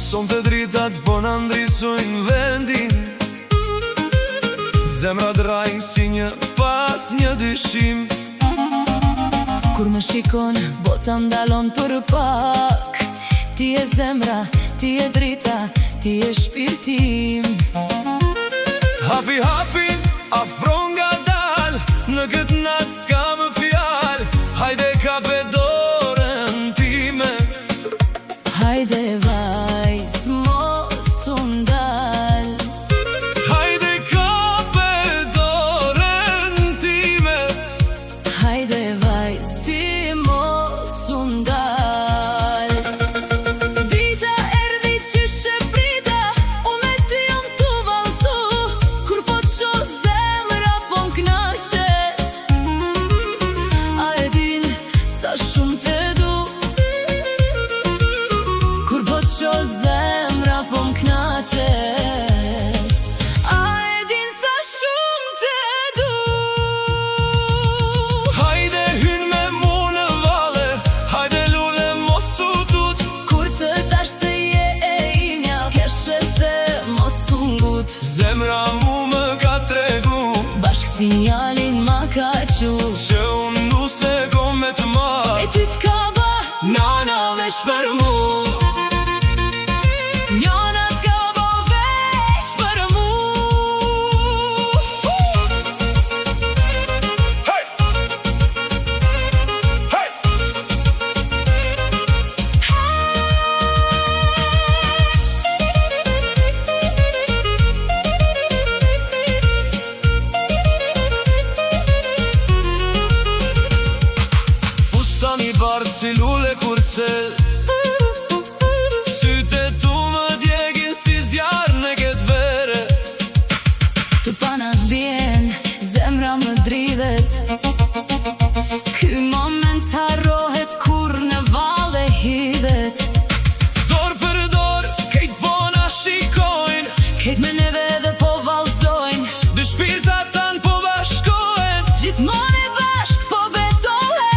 Son të dritat po në ndrisojnë vendin. Zemra drajnë si një pas një dyshim. Kur më shikon, bota ndalon për pak. Ti e zemra, ti e drita, ti e shpirtim. Hapi, hapi, afron nga dal. Në këtë natë s'ka më fjal. Hajde ka pe dorën time. Hajde vajz, mos u ndal. Hajde ka pe dorën time. Hajde vajz, ti mos u ndal. Dita erdhi që sheprita, u me ty jam tu valsu. Kur po t'sho zemra po m'knaqet. A e din sa shumë te du. Kur po t'sho zemra po m'knaqet. A e din sa shumë te du. Hajde hyn me mu në vale. Hajde lule mos u tut. Kur të tash se je e imja, keshe the mos u ngut. Zemra mu më ka tregu Bashk sinjalin ma ka qu. që unë nu se kom me të marr. E ty t'ka ba Nana veç për mu. njona t'ka ba veç për mu. Hey! Hey! Fustani bardh si lule kur cel. Syte tu më djegin si zjarë në këtë vere. Të pana t'bjen, zemra më dridhet. Ky moment s'harrohet kur në vale hidhet. Dor për dor, kejt po na shikojnë. Kejt me neve dhe po valzojnë. Dy shpirta tanë po bashkojnë. Gjithmonë e bashk po betohen.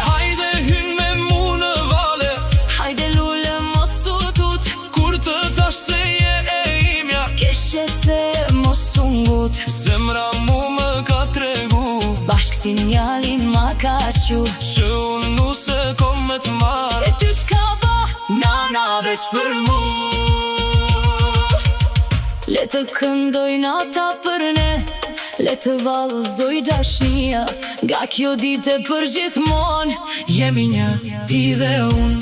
Hajde hyn me mu në vale. Hajde lule mos u tut. Kur të thash se je e imja, Keshe the mos u ngut. zemra mu më ka tregu Bashk sinjalin ma ka qu. që unë nu se kom me të marr. E ty t'ka ba nana veç për mu. Le të këndojnë ata për ne, le të vallëzoj dashnia. Nga kjo dite për gjithmon, jemi një, ti dhe unë.